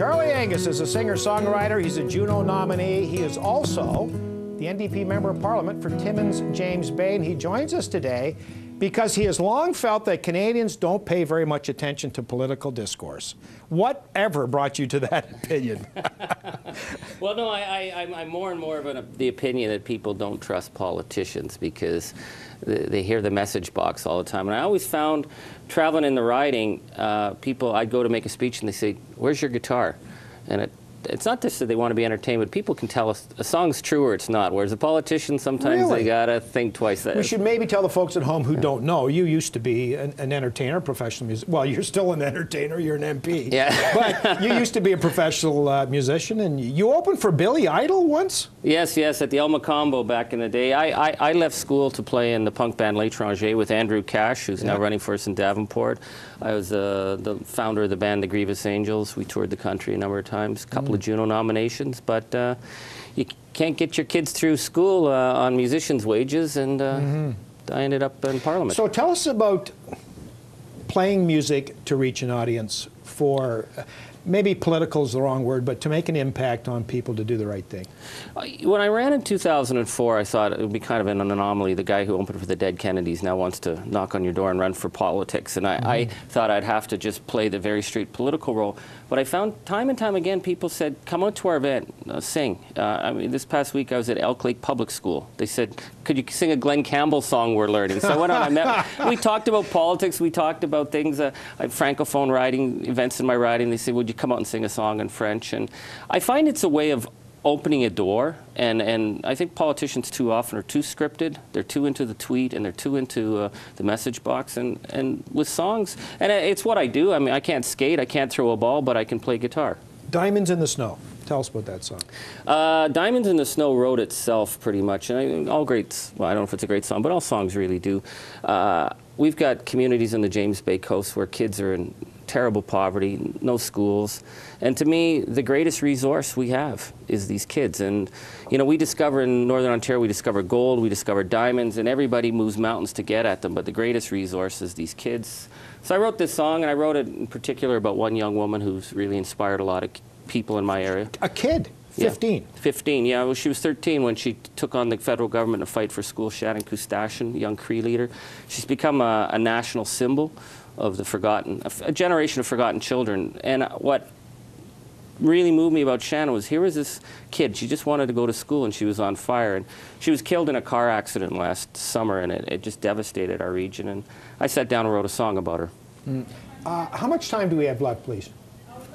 Charlie Angus is a singer-songwriter. He's a Juno nominee. He is also the NDP Member of Parliament for Timmins-James Bay, and he joins us today because he has long felt that Canadians don't pay very much attention to political discourse. Whatever brought you to that opinion? Well, no, I'm more and more of the opinion that people don't trust politicians because they hear the message box all the time. And I always found, traveling in the riding, I'd go to make a speech and they say, "Where's your guitar?" And it's not just that they want to be entertained, but people can tell us a song's true or it's not. Whereas a politician, sometimes they gotta think twice. We should maybe tell the folks at home who don't know. You used to be an entertainer, professional music. Well, you're still an entertainer. You're an MP. Yeah. But you used to be a professional musician, and you opened for Billy Idol once. Yes, at the El Macombo back in the day. I left school to play in the punk band L'Étranger with Andrew Cash, who's now running for us in Davenport. I was the founder of the band The Grievous Angels. We toured the country a number of times, a couple of Juno nominations, but you can't get your kids through school on musicians' wages, and I ended up in Parliament. So tell us about playing music to reach an audience for, maybe political is the wrong word, but to make an impact on people to do the right thing. When I ran in 2004, I thought it would be kind of an anomaly. The guy who opened for the dead Kennedys now wants to knock on your door and run for politics. And I thought I'd have to just play the very straight political role. But I found time and time again, people said, "Come out to our event, sing." I mean, this past week I was at Elk Lake Public School. They said, "Could you sing a Glenn Campbell song we're learning?" So I went on, we talked about politics, we talked about things, I have Francophone writing, events in my writing. They said, "Would you come out and sing a song in French?" And I find it's a way of opening a door, and I think politicians too often are too scripted. They're too into the tweet, and they're too into the message box. And with songs, and it's what I do. I mean, I can't skate, I can't throw a ball, but I can play guitar. Diamonds in the Snow. Tell us about that song. Diamonds in the Snow wrote itself pretty much. And all great, well, I don't know if it's a great song, but all songs really do. We've got communities on the James Bay coast where kids are in terrible poverty, no schools. And to me, the greatest resource we have is these kids. And, you know, we discover in Northern Ontario, we discover gold, we discover diamonds, and everybody moves mountains to get at them. But the greatest resource is these kids. So I wrote this song, and I wrote it in particular about one young woman who's really inspired a lot of people in my area. A kid? 15? Yeah, 15, yeah. Well, she was 13 when she took on the federal government to fight for school. Shannon Kustashian, young Cree leader. She's become a national symbol of the forgotten, a generation of forgotten children. And what really moved me about Shannon was, here was this kid, she just wanted to go to school and she was on fire. And she was killed in a car accident last summer, and it just devastated our region. And I sat down and wrote a song about her. How much time do we have left, please?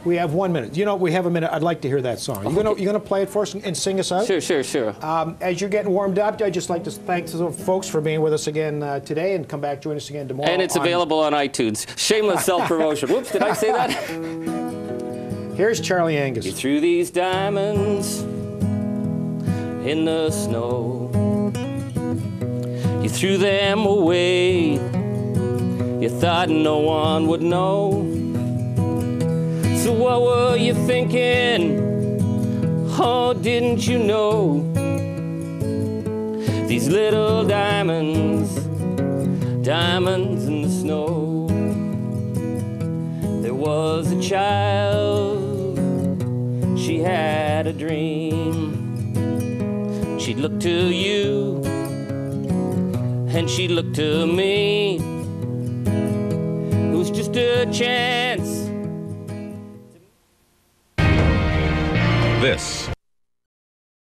We have 1 minute. You know, we have a minute. I'd like to hear that song. You gonna play it for us and sing us out? Sure. As you're getting warmed up, I'd just like to thank the folks for being with us again today, and come back, join us again tomorrow. And it's available on iTunes. Shameless self-promotion. Whoops, did I say that? Here's Charlie Angus. You threw these diamonds in the snow. You threw them away. You thought no one would know. So what were you thinking? Oh, didn't you know? These little diamonds, diamonds in the snow. There was a child, she had a dream. She'd look to you, and she'd look to me. It was just a chance. This